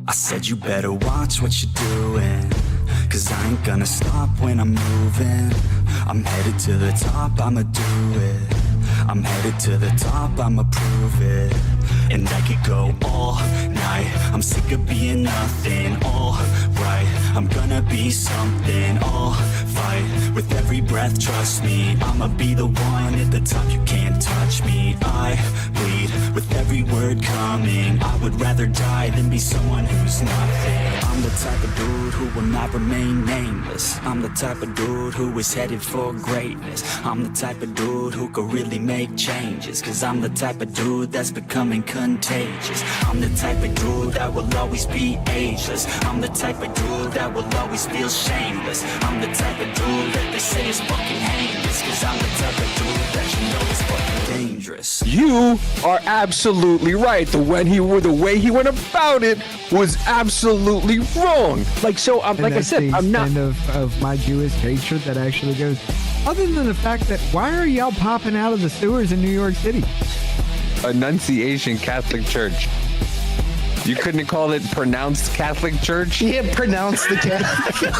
I said you better watch what you're doing, 'cause I ain't gonna stop when I'm moving. I'm headed to the top, I'ma do it. I'm headed to the top, I'ma prove it. And I could go all night, I'm sick of being nothing. All right, I'm gonna be something. I'll fight with every breath, trust me. I'ma be the one at the top, you can't touch me. I bleed with every word coming. I would rather die than be someone who's nothing. I'm the type of dude who will not remain nameless. I'm the type of dude who is headed for greatness. I'm the type of dude who could really make changes, 'cause I'm the type of dude that's becoming contagious. I'm the type of dude that will always be ageless. I'm the type of dude that will always feel shameless. I'm the type of dude that they say is fucking heinous, 'cause I'm the type of dude that you know is fucking dangerous. You are absolutely right. The way he went about it was absolutely wrong. Like, so, like I said, I'm not of my Jewish hatred that actually goes. Other than the fact that why are y'all popping out of the sewers in New York City? Annunciation Catholic Church. You couldn't call it pronounced Catholic Church? Yeah, pronounce the Catholic.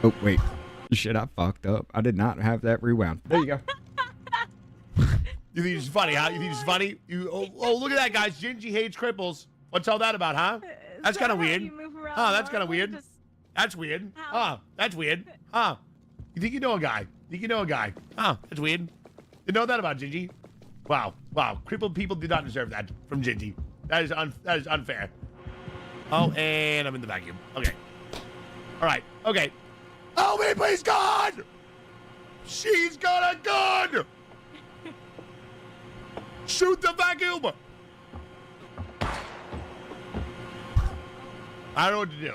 Oh, wait. Shit, I fucked up. I did not have that rewound. There you go. You think it's funny, huh? You think it's funny? Oh, look at that, guys. Gingy hates cripples. What's all that about, huh? That's kind of weird. Oh, that's kind of weird. That's weird. Oh, that's weird. Oh, you think you know a guy? Oh, that's weird. You know that about Gingy? Wow. Crippled people do not deserve that from Gingy. That is unfair. Oh, and I'm in the vacuum. Okay. All right. Okay. Help me, please, God! She's got a gun! Shoot the vacuum! I don't know what to do.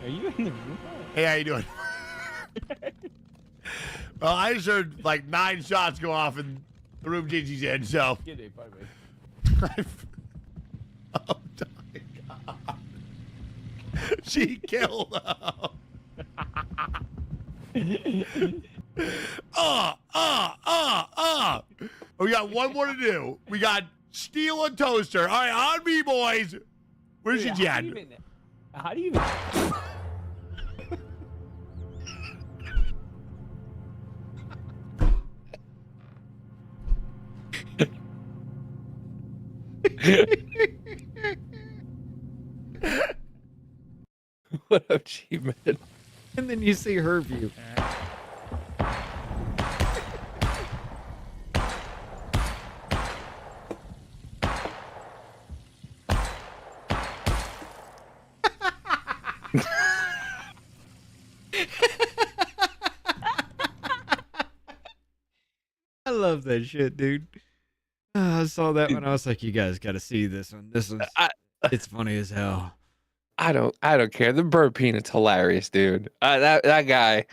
Are you in the room? Hey, how you doing? Well, I just heard like 9 shots go off in the room Gigi's in, so. Oh my God. She killed him. We got one more to do. We got steal a toaster. All right, on me, boys. Where's your jet? How do you even... What achievement? And then you see her view. I love that shit, dude. I saw that one. I was like, you guys got to see this one. This one's it's funny as hell. I don't care. The bird peanut's hilarious, dude. That guy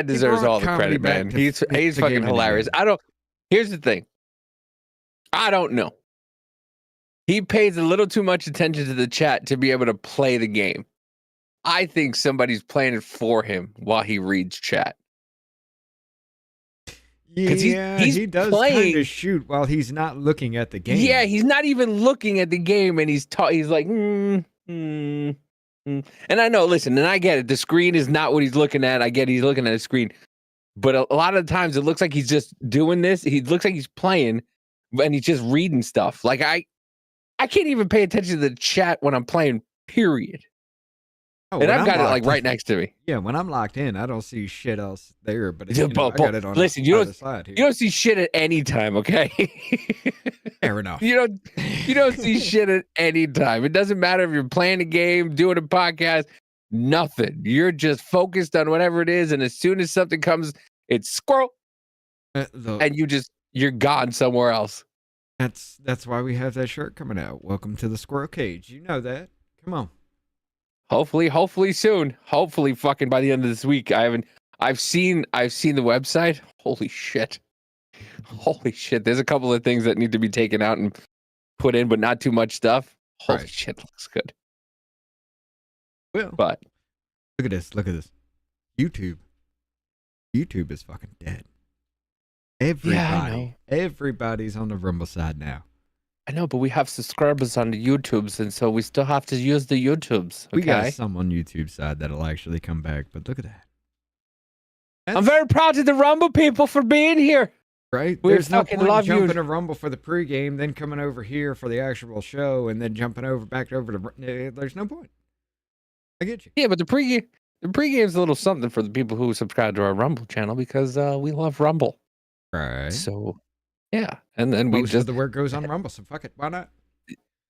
deserves all the credit, man. He's fucking hilarious. Here's the thing. I don't know. He pays a little too much attention to the chat to be able to play the game. I think somebody's playing it for him while he reads chat. Yeah, he does kind of shoot while he's not looking at the game. Yeah, he's not even looking at the game, and he's like, And I know, listen, and I get it. The screen is not what he's looking at. I get he's looking at a screen. But a lot of the times it looks like he's just doing this. He looks like he's playing, and he's just reading stuff. Like, I can't even pay attention to the chat when I'm playing, period. Oh, and I've got it like right next to me. Yeah, when I'm locked in, I don't see shit else there. But I got it on listen, the other side here. You don't see shit at any time, okay? Fair enough. You don't see shit at any time. It doesn't matter if you're playing a game, doing a podcast, nothing. You're just focused on whatever it is, and as soon as something comes, it's squirrel, and you're gone somewhere else. That's why we have that shirt coming out. Welcome to the squirrel cage. You know that. Come on. Hopefully soon. Hopefully fucking by the end of this week. I've seen the website. Holy shit. There's a couple of things that need to be taken out and put in, but not too much stuff. Holy shit, looks good. Well, but look at this. YouTube is fucking dead. Everybody's on the Rumble side now. I know, but we have subscribers on the YouTubes, and so we still have to use the YouTubes. Okay? We got some on YouTube side that'll actually come back, but look at that. I'm very proud of the Rumble people for being here. Right? There's no point in jumping to Rumble for the pregame, then coming over here for the actual show, and then jumping back over to. There's no point. I get you. Yeah, but the pregame's a little something for the people who subscribe to our Rumble channel because we love Rumble. Right. So, yeah, and then most of the work goes on Rumble, so fuck it. Why not?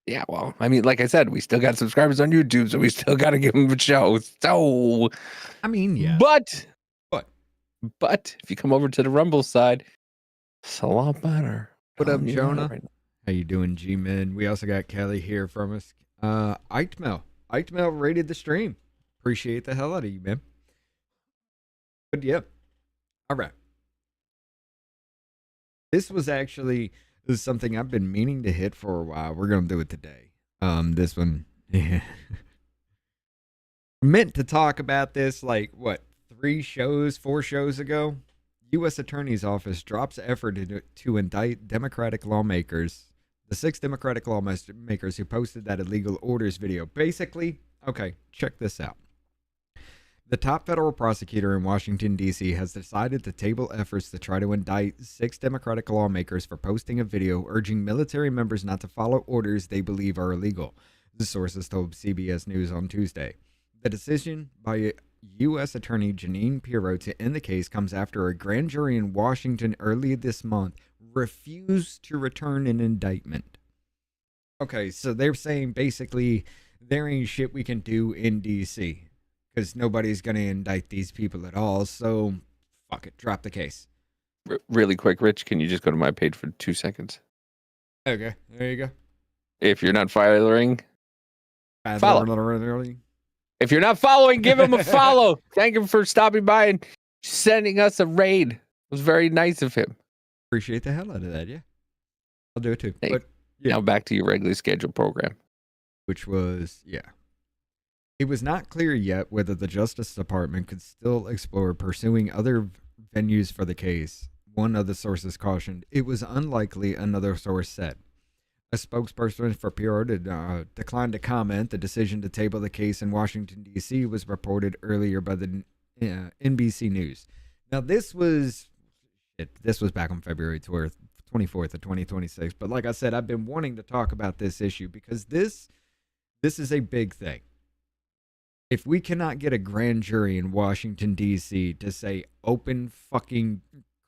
Yeah, well, I mean, like I said, we still got subscribers on YouTube, so we still got to give them a show. So, I mean, yeah. But if you come over to the Rumble side, it's a lot better. What up, Jonah? Right, how you doing, G-Man? We also got Kelly here from us. Eichmel rated the stream. Appreciate the hell out of you, man. But yeah. All right. This was something I've been meaning to hit for a while. We're going to do it today. This one. Yeah. Meant to talk about this 4 shows ago. U.S. Attorney's Office drops effort to indict Democratic lawmakers. The 6 Democratic lawmakers who posted that illegal orders video. Basically, okay, check this out. The top federal prosecutor in Washington, D.C. has decided to table efforts to try to indict 6 Democratic lawmakers for posting a video urging military members not to follow orders they believe are illegal, the sources told CBS News on Tuesday. The decision by U.S. Attorney Jeanine Pirro to end the case comes after a grand jury in Washington early this month refused to return an indictment. Okay, so they're saying basically there ain't shit we can do in D.C. because nobody's going to indict these people at all, so fuck it, drop the case. Really quick, Rich, can you just go to my page for 2 seconds? Okay, there you go. If you're not following, follow. If you're not following, give him a follow. Thank him for stopping by and sending us a raid. It was very nice of him. Appreciate the hell out of that, yeah. I'll do it too. Hey, but yeah. Now back to your regularly scheduled program. Which was, yeah. It was not clear yet whether the Justice Department could still explore pursuing other venues for the case. One of the sources cautioned it was unlikely, another source said. A spokesperson for Pirro declined to comment. The decision to table the case in Washington, D.C. was reported earlier by the NBC News. Now, this was back on February 24th of 2026. But like I said, I've been wanting to talk about this issue because this is a big thing. If we cannot get a grand jury in Washington, D.C. to say open fucking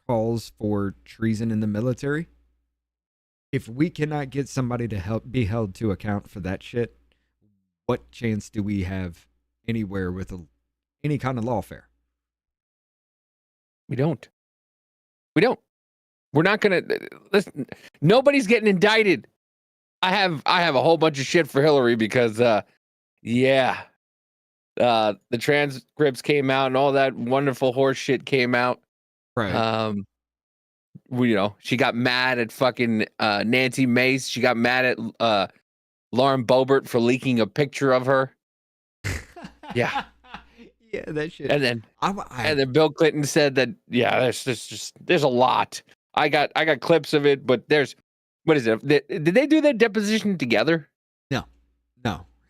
calls for treason in the military, if we cannot get somebody to be held to account for that shit, what chance do we have anywhere with any kind of lawfare? We don't. We're not going to listen. Nobody's getting indicted. I have a whole bunch of shit for Hillary because, the transcripts came out and all that wonderful horse shit came out. Right. She got mad at fucking Nancy Mace. She got mad at Lauren Boebert for leaking a picture of her. Yeah. Yeah, that shit. And then Bill Clinton said that, there's a lot. I got clips of it, but what is it? Did they do their deposition together? No.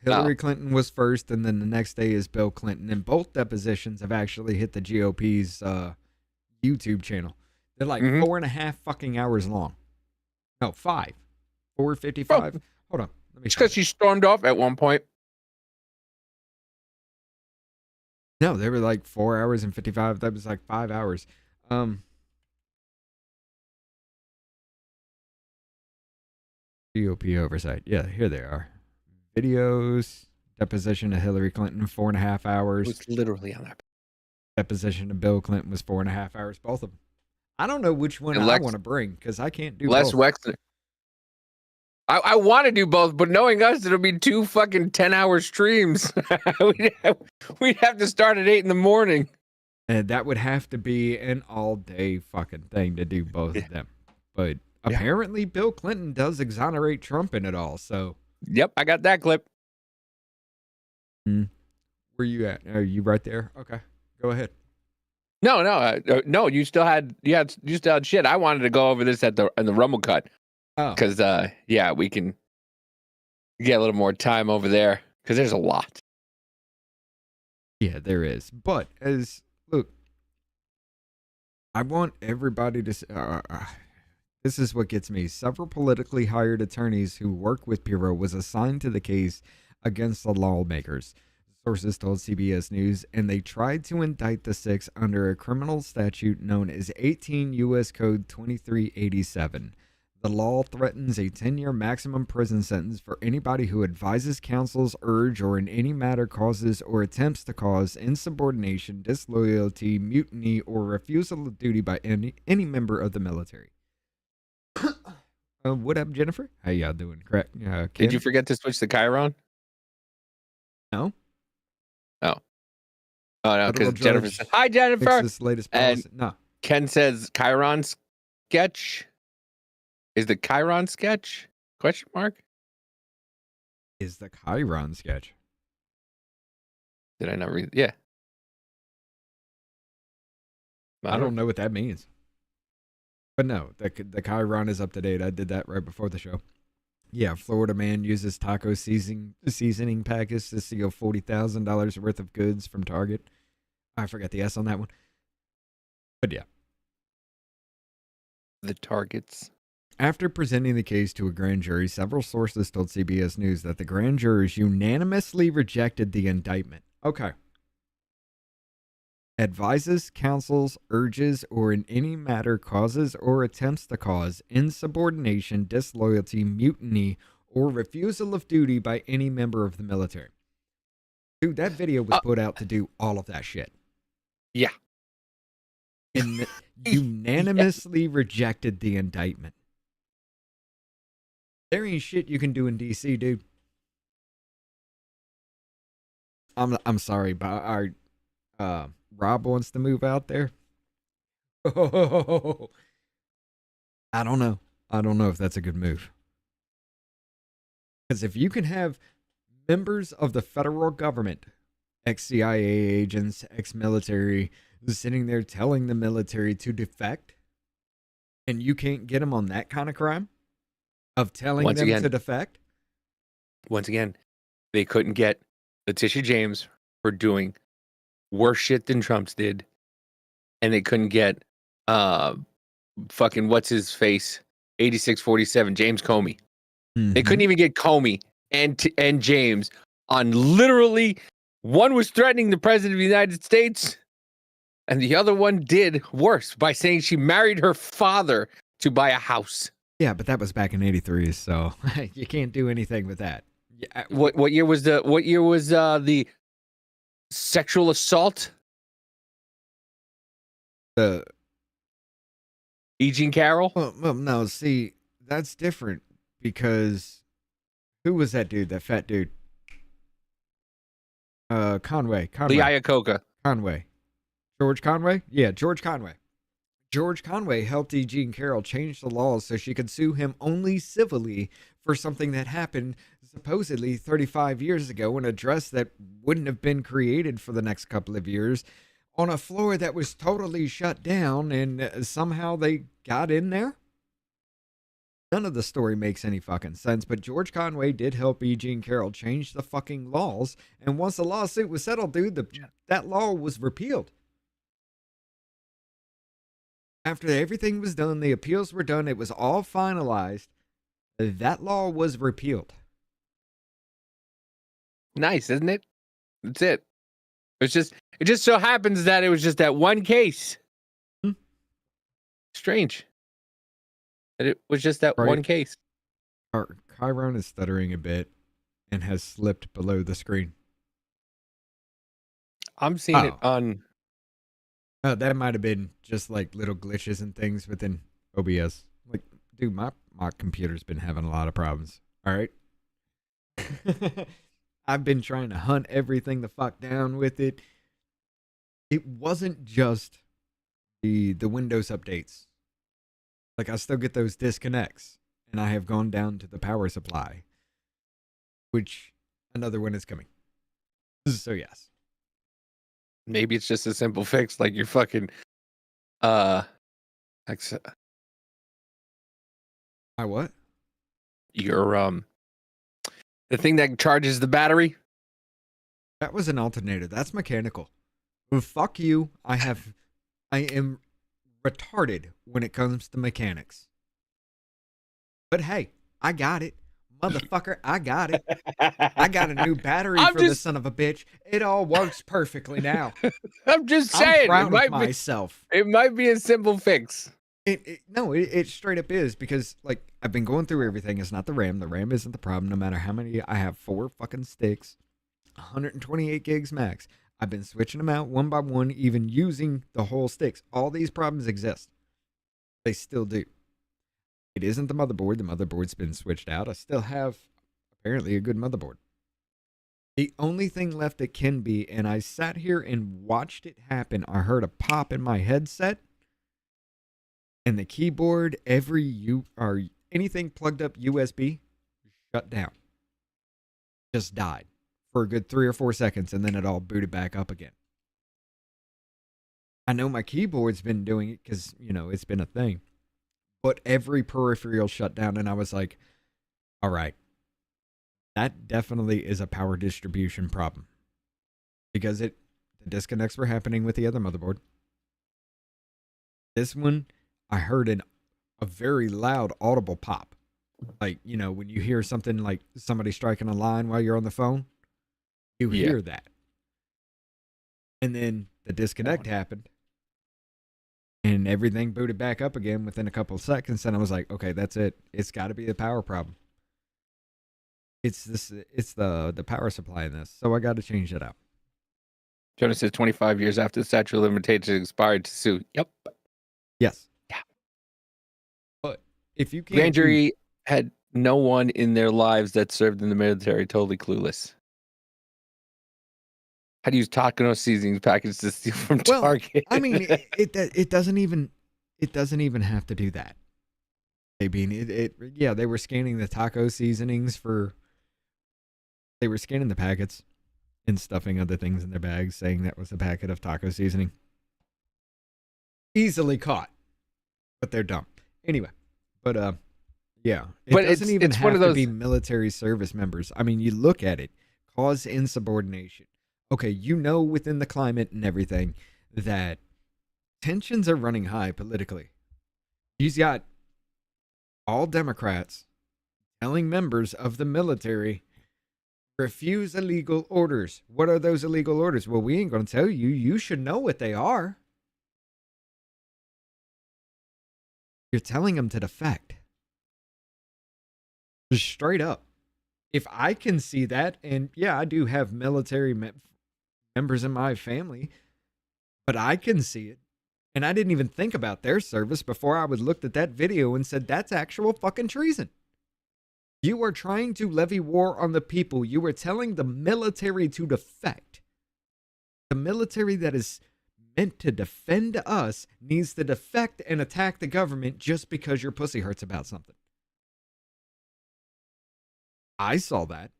Hillary Clinton was first, and then the next day is Bill Clinton. And both depositions have actually hit the GOP's YouTube channel. They're like 4.5 fucking hours long. No, 5. 4:55. Hold on. It's because she stormed off at one point. No, they were like 4 hours and 55. That was like 5 hours. GOP oversight. Yeah, here they are. Videos. Deposition of Hillary Clinton, 4.5 hours. It was literally on that. Deposition of Bill Clinton was 4.5 hours. Both of them. I don't know which one I want to bring because I can't do Les both. I want to do both, but knowing us, it'll be 2 fucking 10-hour streams. we'd have to start at 8 in the morning. And that would have to be an all-day fucking thing to do both of them. But apparently Bill Clinton does exonerate Trump in it all, so. Yep, I got that clip. Where you at? Are you right there? Okay, go ahead. No, you still had shit. I wanted to go over this in the Rumble cut. Oh. Because we can get a little more time over there because there's a lot. Yeah, there is. But look, I want everybody to. This is what gets me. Several politically hired attorneys who work with Bureau was assigned to the case against the lawmakers. Sources told CBS News, and they tried to indict the 6 under a criminal statute known as 18 U.S. Code 2387. The law threatens a 10-year maximum prison sentence for anybody who advises, counsels, urge, or in any matter causes or attempts to cause insubordination, disloyalty, mutiny, or refusal of duty by any member of the military. What up, Jennifer? How y'all doing? Correct. Did you forget to switch the Chiron? No. Oh no, because Jennifer said, "Hi, Jennifer." This latest policy. No. Ken says Chiron sketch. Is the Chiron sketch? Question mark. Is the Chiron sketch? Did I not read? Yeah. I don't know what that means. But no, the Chiron is up to date. I did that right before the show. Yeah, Florida man uses taco seasoning package to steal $40,000 worth of goods from Target. I forgot the S on that one. But yeah. The targets. After presenting the case to a grand jury, several sources told CBS News that the grand jurors unanimously rejected the indictment. Okay. Advises, counsels, urges, or in any matter causes or attempts to cause insubordination, disloyalty, mutiny, or refusal of duty by any member of the military. Dude, that video was put out to do all of that shit. Yeah. And unanimously rejected the indictment. There ain't shit you can do in DC, dude. I'm sorry, but our Rob wants to move out there. Oh, I don't know. I don't know if that's a good move. Because if you can have members of the federal government, ex-CIA agents, ex-military, sitting there telling the military to defect, and you can't get them on that kind of crime of telling them to defect. Once again, they couldn't get Letitia James for doing worse shit than Trump's did, and they couldn't get fucking what's his face 8647 James Comey. They couldn't even get Comey and James on literally one was threatening the president of the United States, and the other one did worse by saying she married her father to buy a house. Yeah, but that was back in '83, so you can't do anything with that. Yeah, what year was the sexual assault? E. Jean Carroll? Well, no, see, that's different because who was that dude? That fat dude? Conway. Lee Iacocca. Conway. George Conway? Yeah, George Conway. George Conway helped E. Jean Carroll change the laws so she could sue him only civilly for something that happened supposedly 35 years ago in a dress that wouldn't have been created for the next couple of years on a floor that was totally shut down, and somehow they got in there. None of the story makes any fucking sense, but George Conway did help E. Jean Carroll change the fucking laws, and once the lawsuit was settled, dude, that law was repealed. After everything was done, the appeals were done, it was all finalized, that law was repealed. Nice, isn't it? That's it. It just so happens that it was just that one case. Strange. That it was just that one case. Chiron is stuttering a bit and has slipped below the screen. I'm seeing it on. Oh, that might have been just like little glitches and things within OBS. Like, dude, my my computer's been having a lot of problems. All right. I've been trying to hunt everything the fuck down with it. It wasn't just the Windows updates. Like, I still get those disconnects, and I have gone down to the power supply, which another one is coming. So yes. Maybe it's just a simple fix, like your fucking My what? Your the thing that charges the battery. That was an alternator. That's mechanical. Well, fuck you. I am retarded when it comes to mechanics. But hey, I got it. Motherfucker, I got it. I got a new battery for the son of a bitch. It all works perfectly now. I'm just saying. I'm proud of myself. It might be a simple fix. It straight up is, because like I've been going through everything. It's not the RAM. The RAM isn't the problem. No matter how many I have, 4 fucking sticks, 128 gigs max. I've been switching them out one by one, even using the whole sticks. All these problems exist. They still do. It isn't the motherboard. The motherboard's been switched out. I still have apparently a good motherboard. The only thing left that can be, and I sat here and watched it happen. I heard a pop in my headset, and the keyboard, anything plugged up USB, shut down. Just died for a good 3 or 4 seconds, and then it all booted back up again. I know my keyboard's been doing it because, it's been a thing. But every peripheral shut down, and I was like, all right, that definitely is a power distribution problem. Because the disconnects were happening with the other motherboard. This one, I heard a very loud audible pop. Like, when you hear something like somebody striking a line while you're on the phone, you hear that. And then the disconnect happened. And everything booted back up again within a couple of seconds. And I was like, okay, that's it. It's got to be the power problem. It's the power supply in this. So I got to change that out. Jonas says 25 years after the statute of limitations expired to sue. Yep. Yes. Yeah. But if you can't... Grand jury had no one in their lives that served in the military, totally clueless. How to use taco seasonings package to steal from Target. I mean, it doesn't even have to do that. They were scanning the taco seasonings they were scanning the packets and stuffing other things in their bags, saying that was a packet of taco seasoning. Easily caught, but they're dumb. Anyway, but yeah, it doesn't even have to be military service members. I mean, you look at it, cause insubordination. Okay, within the climate and everything that tensions are running high politically. He's got all Democrats telling members of the military, refuse illegal orders. What are those illegal orders? Well, we ain't going to tell you. You should know what they are. You're telling them to defect. Just straight up. If I can see that, and yeah, I do have military members in my family, but I can see it. And I didn't even think about their service before I would looked at that video and said, that's actual fucking treason. You are trying to levy war on the people. You are telling the military to defect. The military that is meant to defend us needs to defect and attack the government just because your pussy hurts about something. I saw that.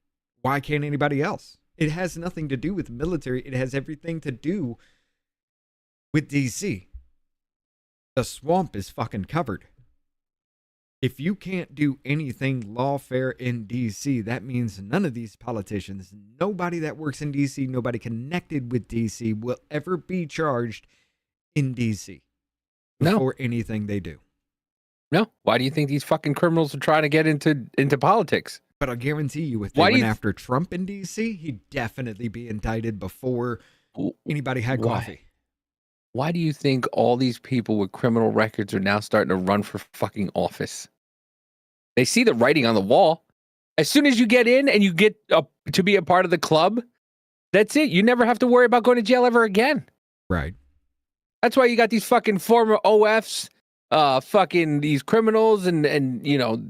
Why can't anybody else? It has nothing to do with military. It has everything to do with DC. The swamp is fucking covered. If you can't do anything lawfare in DC, that means none of these politicians, nobody that works in DC, nobody connected with DC will ever be charged in DC for anything they do. No. Why do you think these fucking criminals are trying to get into politics? But I guarantee you, if they went after Trump in D.C., he'd definitely be indicted before anybody had coffee. Why do you think all these people with criminal records are now starting to run for fucking office? They see the writing on the wall. As soon as you get in and you get to be a part of the club, that's it. You never have to worry about going to jail ever again. Right. That's why you got these fucking former OFs fucking these criminals and you know,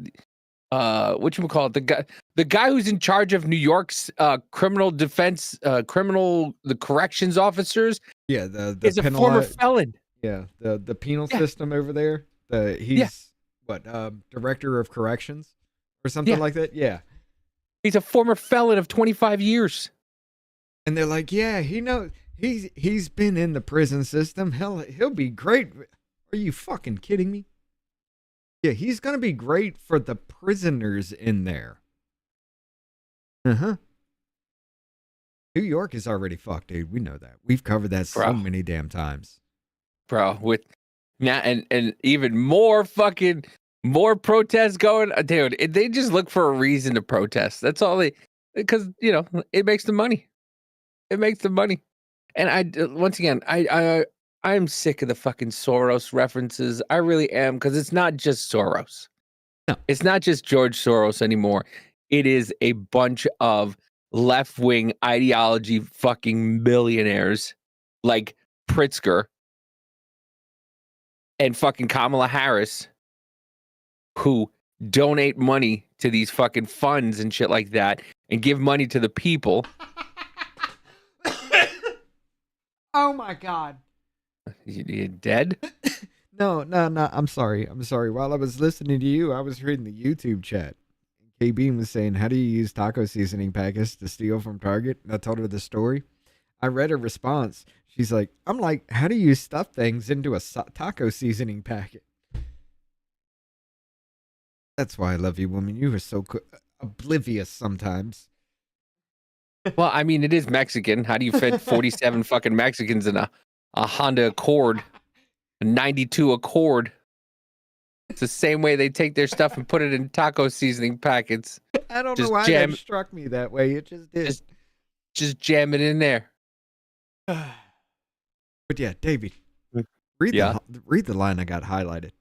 whatchamacallit, the guy who's in charge of New York's criminal defense, the corrections officers. Yeah, the is a former felon. Yeah, the penal system over there. He's what, director of corrections or something like that. Yeah, he's a former felon of 25 years. And they're like, yeah, he knows. He's been in the prison system. Hell, he'll be great. Are you fucking kidding me? Yeah, he's gonna be great for the prisoners in there. New York is already fucked, dude. We know that. We've covered that so many damn times. Bro, with now and even more protests going, dude. They just look for a reason to protest. That's all because you know it makes the money. It makes the money. And once again, I'm sick of the fucking Soros references. I really am, because it's not just Soros. No, it's not just George Soros anymore. It is a bunch of left-wing ideology fucking millionaires like Pritzker and fucking Kamala Harris who donate money to these fucking funds and shit like that and give money to the people. Oh my God. You dead? No. I'm sorry. While I was listening to you, I was reading the YouTube chat. KB was saying, how do you use taco seasoning packets to steal from Target? And I told her the story. I read her response. She's like, how do you stuff things into a taco seasoning packet? That's why I love you, woman. You are so oblivious sometimes. Well, I mean, it is Mexican. How do you fit 47 fucking Mexicans in a Honda Accord, a 92 Accord? It's the same way they take their stuff and put it in taco seasoning packets. I don't know why that struck me that way. It just did. Just jam it in there. But yeah, Davey, read the line I got highlighted.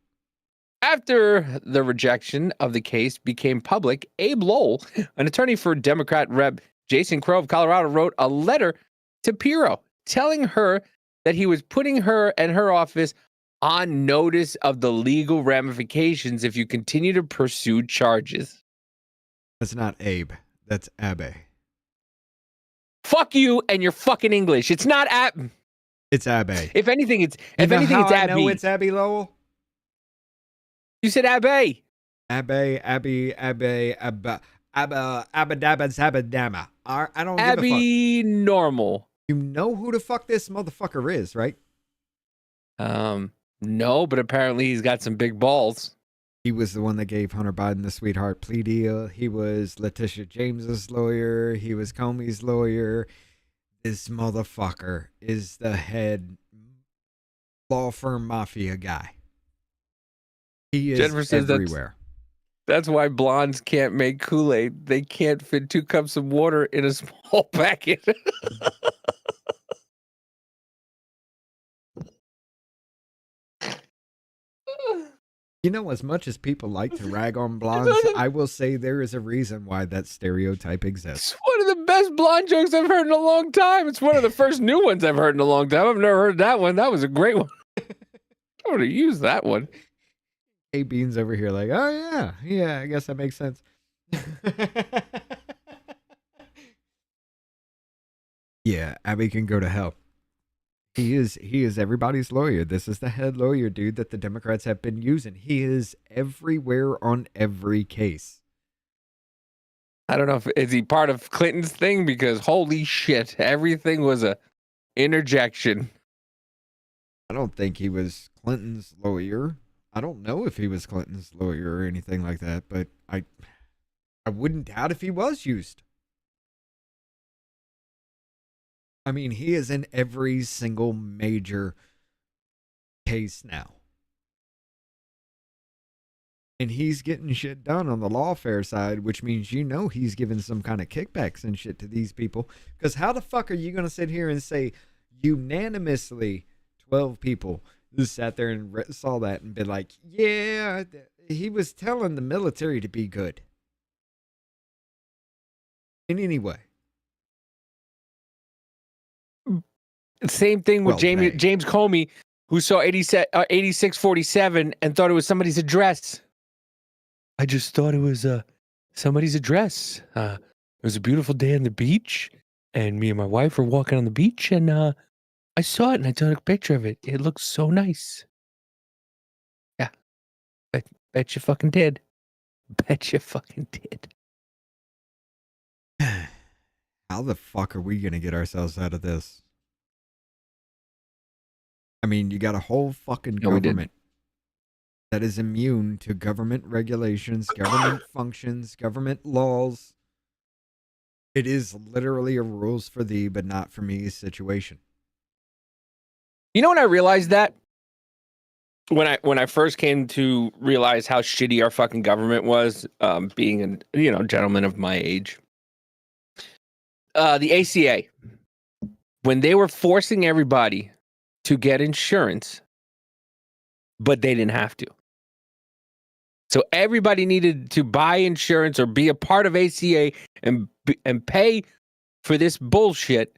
After the rejection of the case became public, Abe Lowell, an attorney for Democrat Rep. Jason Crow of Colorado, wrote a letter to Pirro telling her that he was putting her and her office on notice of the legal ramifications if you continue to pursue charges. That's not Abe. That's Abe. Fuck you and your fucking English. It's not Abe. It's Abe. If anything, it's Abe. I know it's Abby Lowell. You said Abe. Abadabba. I don't give a fuck. Abby Normal. You know who the fuck this motherfucker is, right? No, but apparently he's got some big balls. He was the one that gave Hunter Biden the sweetheart plea deal. He was Letitia James's lawyer. He was Comey's lawyer. This motherfucker is the head law firm mafia guy. He is Jennifer says everywhere. That's why blondes can't make Kool-Aid. They can't fit 2 cups of water in a small packet. You know, as much as people like to rag on blondes, I will say there is a reason why that stereotype exists. It's one of the best blonde jokes I've heard in a long time. It's one of the first new ones I've heard in a long time. I've never heard that one. That was a great one. I would have used that one. Hey, Beans over here like, oh, yeah, I guess that makes sense. Yeah, Abby can go to hell. He is everybody's lawyer. This is the head lawyer, dude, that the Democrats have been using. He is everywhere on every case. I don't know is he part of Clinton's thing, because holy shit, everything was a interjection. I don't think he was Clinton's lawyer. I don't know if he was Clinton's lawyer or anything like that, but I wouldn't doubt if he was used. I mean, he is in every single major case now. And he's getting shit done on the lawfare side, which means he's giving some kind of kickbacks and shit to these people. Because how the fuck are you going to sit here and say unanimously 12 people who sat there and saw that and been like, yeah, he was telling the military to be good. In any way. Same thing with James Comey who saw 8647 and thought it was somebody's address. I just thought it was somebody's address. It was a beautiful day on the beach, and me and my wife were walking on the beach, and I saw it, and I took a picture of it. It looks so nice. Yeah. Bet you fucking did. Bet you fucking did. How the fuck are we going to get ourselves out of this? I mean, you got a whole fucking government that is immune to government regulations, government functions, government laws. It is literally a rules for thee, but not for me situation. You know when I realized that? When I first came to realize how shitty our fucking government was, being a gentleman of my age. The ACA, when they were forcing everybody to get insurance, but they didn't have to. So everybody needed to buy insurance or be a part of ACA and pay for this bullshit,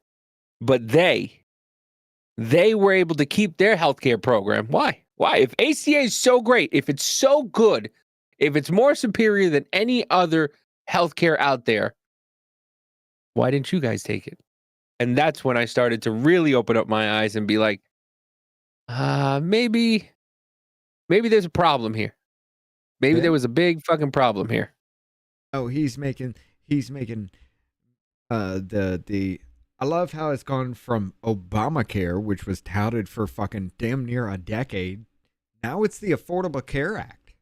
but they were able to keep their healthcare program. Why? Why? If ACA is so great, if it's so good, if it's more superior than any other healthcare out there, why didn't you guys take it? And that's when I started to really open up my eyes and be like, maybe there's a problem here. Maybe there was a big fucking problem here. Oh, he's making I love how it's gone from Obamacare, which was touted for fucking damn near a decade. Now it's the Affordable Care Act.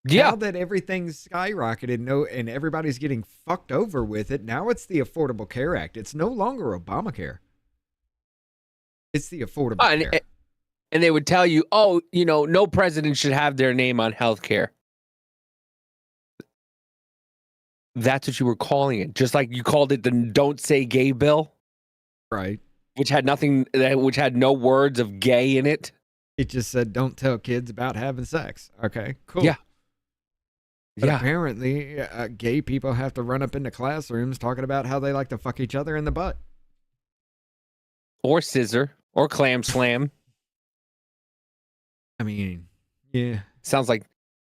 Yeah. Now that everything's skyrocketed and everybody's getting fucked over with it, now it's the Affordable Care Act. It's no longer Obamacare. It's the Affordable Care. And they would tell you, no president should have their name on health care. That's what you were calling it. Just like you called it the Don't Say Gay bill. Right. Which had no words of gay in it. It just said, don't tell kids about having sex. Okay, cool. Yeah. But apparently, gay people have to run up into classrooms talking about how they like to fuck each other in the butt. Or scissor. Or clam slam. I mean, yeah. Sounds like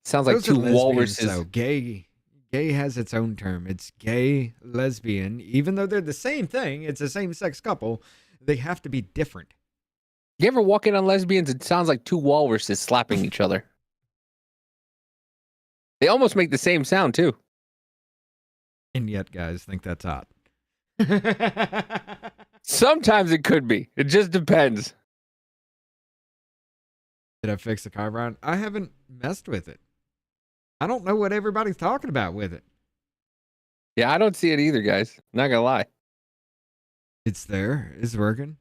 Those two are lesbians, walruses. So gay has its own term. It's gay, lesbian. Even though they're the same thing, it's a same-sex couple. They have to be different. You ever walk in on lesbians? It sounds like two walruses slapping each other. They almost make the same sound too. And yet, guys think that's hot. Sometimes it could be. It just depends. Did I fix the Chiron? I haven't messed with it. I don't know what everybody's talking about with it. Yeah, I don't see it either, guys. Not gonna lie. It's there. It's working.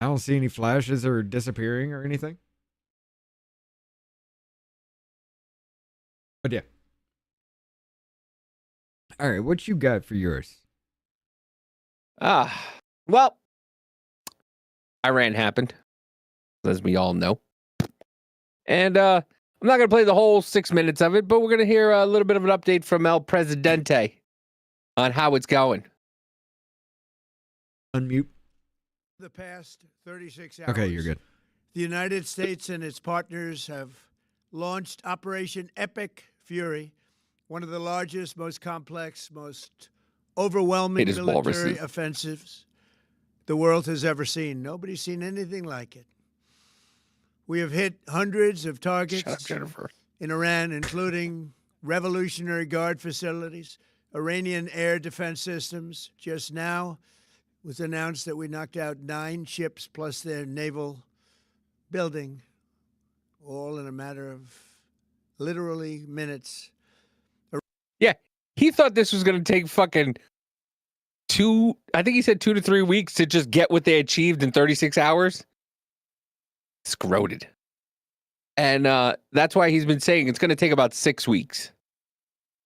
I don't see any flashes or disappearing or anything. But yeah. All right, what you got for yours? Well, Iran happened, as we all know. And I'm not going to play the whole 6 minutes of it, but we're going to hear a little bit of an update from El Presidente on how it's going. Unmute. The past 36 hours. Okay, you're good. The United States and its partners have launched Operation Epic Fury, one of the largest, most complex, most overwhelming military offensives the world has ever seen. Nobody's seen anything like it. We have hit hundreds of targets in Iran, including Revolutionary Guard facilities, Iranian air defense systems. Just now it was announced that we knocked out 9 ships plus their naval building, all in a matter of literally minutes. Yeah, he thought this was going to take fucking 2 to 3 weeks to just get what they achieved in 36 hours. Scroted. And that's why he's been saying it's going to take about 6 weeks.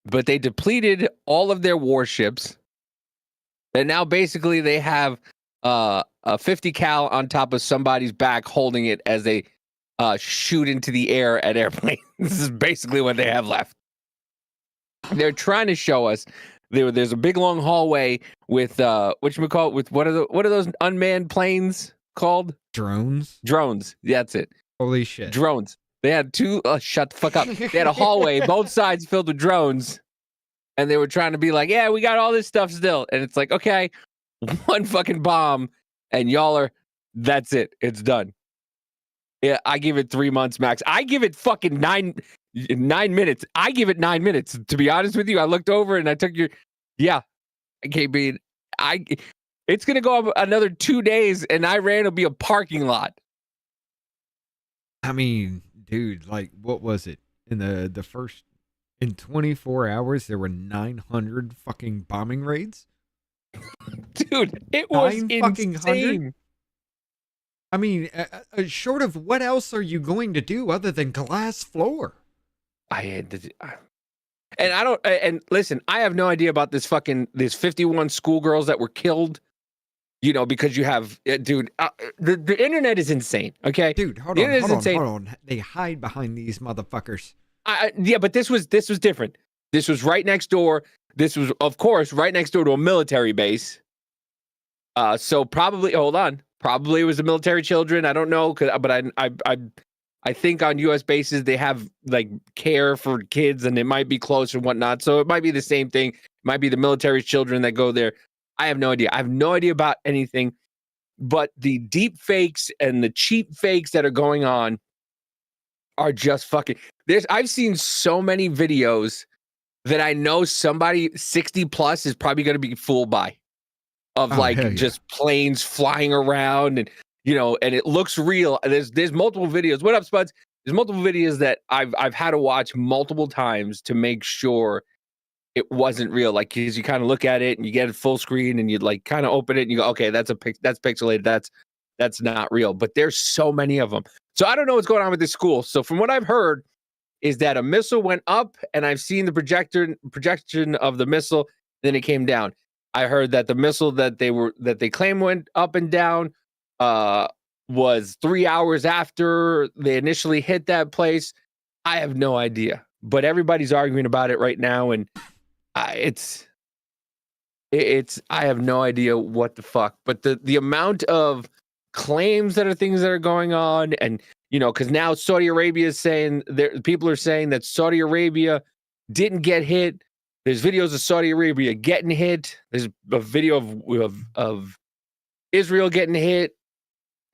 But they depleted all of their warships. And now basically they have a 50 cal on top of somebody's back holding it as they shoot into the air at airplanes. This is basically what they have left. They're trying to show us there's a big long hallway with what are those unmanned planes called? Drones. That's it. Holy shit. Drones. They had two. Shut the fuck up. They had a hallway, both sides filled with drones, and they were trying to be like, "Yeah, we got all this stuff still." And it's like, okay, one fucking bomb, and y'all are. That's it. It's done. Yeah, I give it 3 months max. I give it fucking 9 minutes. I give it 9 minutes. To be honest with you, I looked over and I took your. Yeah, KB. It's gonna go up another 2 days, and Iran will be a parking lot. I mean, dude, like, what was it in the first? In 24 hours, there were 900 fucking bombing raids. Dude, it was insane. I mean, short of what else are you going to do other than glass floor? And listen, I have no idea about this 51 schoolgirls that were killed. You know, because you have, dude, the internet is insane. Okay, dude, hold on. They hide behind these motherfuckers. Yeah, but this was different. This was right next door. This was, of course, right next door to a military base. So probably, hold on, probably it was the military children. I don't know, but I think on U.S. bases they have like care for kids, and it might be close and whatnot. So it might be the same thing. It might be the military children that go there. I have no idea. I have no idea about anything, but the deep fakes and the cheap fakes that are going on are just fucking. I've seen so many videos that I know somebody 60 plus is probably going to be fooled by, of just planes flying around and and it looks real. There's multiple videos. What up, Spuds? There's multiple videos that I've had to watch multiple times to make sure it wasn't real. Like, because you kind of look at it and you get it full screen and you like kind of open it and you go, okay, that's pixelated. That's not real. But there's so many of them. So I don't know what's going on with this school. So from what I've heard is that a missile went up, and I've seen the projection of the missile, then it came down. I heard that the missile that they claim went up and down was 3 hours after they initially hit that place. I have no idea. But everybody's arguing about it right now, and I have no idea what the fuck. But the amount of claims that are things that are going on, and because now Saudi Arabia is saying, people are saying that Saudi Arabia didn't get hit. There's videos of Saudi Arabia getting hit. There's a video of Israel getting hit.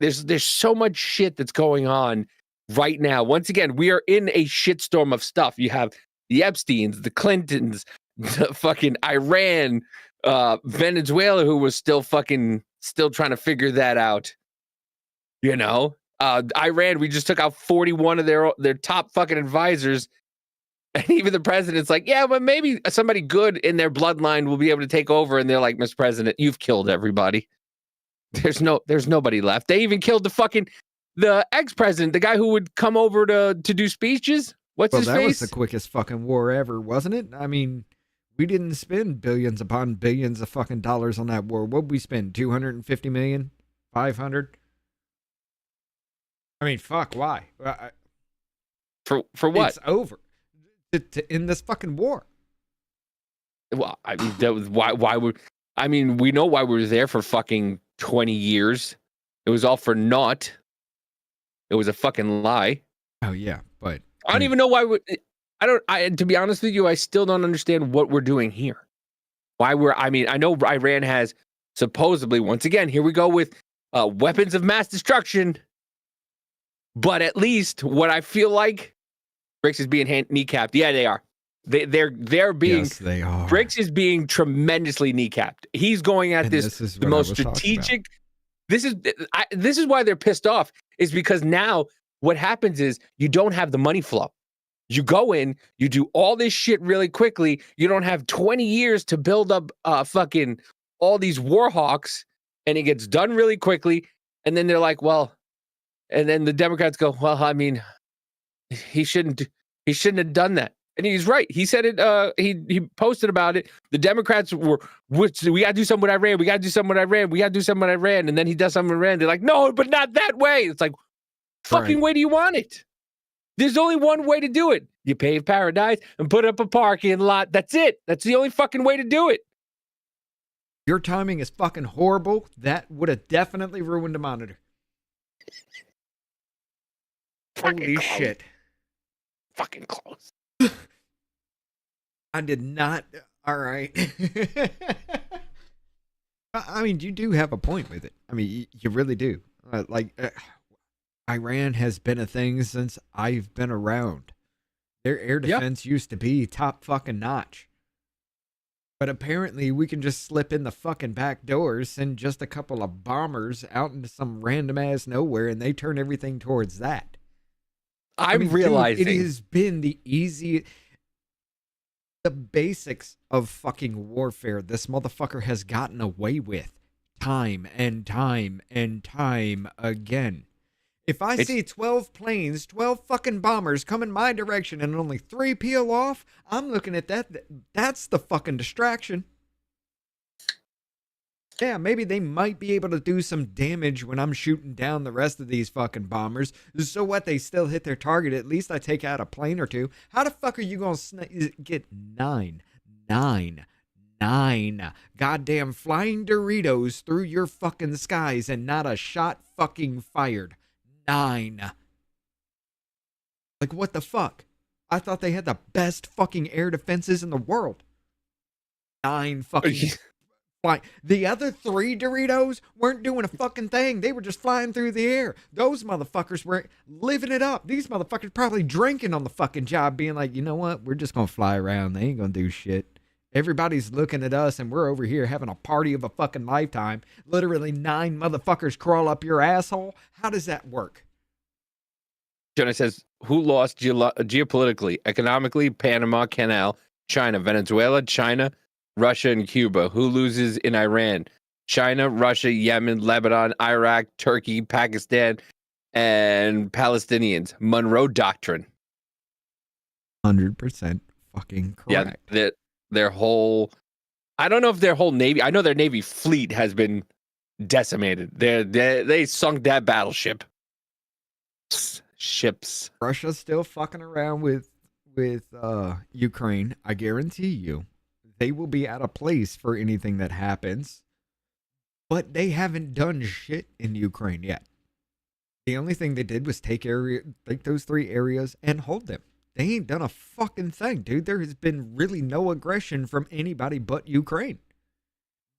There's so much shit that's going on right now. Once again, we are in a shitstorm of stuff. You have the Epsteins, the Clintons, the fucking Iran, Venezuela, who was still trying to figure that out. Iran, we just took out 41 of their top fucking advisors. And even the president's like, yeah, but maybe somebody good in their bloodline will be able to take over. And they're like, Mr. President, you've killed everybody. There's nobody left. They even killed the ex-president, the guy who would come over to do speeches. What's his face? Well, that was the quickest fucking war ever, wasn't it? I mean, we didn't spend billions upon billions of fucking dollars on that war. What'd we spend? 250 million? 500? I mean, fuck, why? For what? It's over. To end this fucking war. Well, I mean, that was why would, I mean, we know why we were there for fucking 20 years. It was all for naught. It was a fucking lie. Oh yeah, but I don't even know why to be honest with you, I still don't understand what we're doing here. I know Iran has supposedly, once again, here we go with weapons of mass destruction. But at least what I feel like, BRICS is being kneecapped. Yeah, they are. They're being. Yes, they are. BRICS is being tremendously kneecapped. He's going at this the most strategic. This is why they're pissed off. Is because now what happens is you don't have the money flow. You go in, you do all this shit really quickly. You don't have 20 years to build up fucking all these war hawks, and it gets done really quickly. And then they're like, well, and then the Democrats go, well, I mean, he shouldn't have done that. And he's right. He said it. He posted about it. The Democrats we got to do something with Iran. We got to do something with Iran. We got to do something with Iran. And then he does something with Iran. They're like, no, but not that way. It's like, fucking way do you want it? There's only one way to do it. You pave paradise and put up a parking lot. That's it. That's the only fucking way to do it. Your timing is fucking horrible. That would have definitely ruined the monitor. Holy shit. Fucking close. I did not. All right. I mean, you do have a point with it. I mean, you really do. Iran has been a thing since I've been around. Their air defense used to be top fucking notch. But apparently we can just slip in the fucking back doors, send just a couple of bombers out into some random ass nowhere, and they turn everything towards that. I'm realizing it has been the basics of fucking warfare this motherfucker has gotten away with time and time and time again. If I see 12 planes, 12 fucking bombers come in my direction and only 3 peel off, I'm looking at that. That's the fucking distraction. Yeah, maybe they might be able to do some damage when I'm shooting down the rest of these fucking bombers. So what? They still hit their target. At least I take out a plane or two. How the fuck are you going to get nine goddamn flying Doritos through your fucking skies and not a shot fucking fired? 9. Like, what the fuck? I thought they had the best fucking air defenses in the world. 9 fucking flying. The other 3 Doritos weren't doing a fucking thing. They were just flying through the air. Those motherfuckers were living it up. These motherfuckers probably drinking on the fucking job, being like, you know what? We're just gonna fly around. They ain't gonna do shit. Everybody's looking at us and we're over here having a party of a fucking lifetime. Literally 9 motherfuckers crawl up your asshole. How does that work? Jonah says, who lost geopolitically, economically? Panama Canal, China, Venezuela, China, Russia, and Cuba. Who loses in Iran? China, Russia, Yemen, Lebanon, Iraq, Turkey, Pakistan, and Palestinians. Monroe Doctrine. 100% fucking correct. Yeah, their whole, I don't know if their whole Navy, I know their Navy fleet has been decimated. They sunk that battleship. Ships. Russia's still fucking around with Ukraine. I guarantee you, they will be out of place for anything that happens. But they haven't done shit in Ukraine yet. The only thing they did was take those 3 areas and hold them. They ain't done a fucking thing, dude. There has been really no aggression from anybody but Ukraine.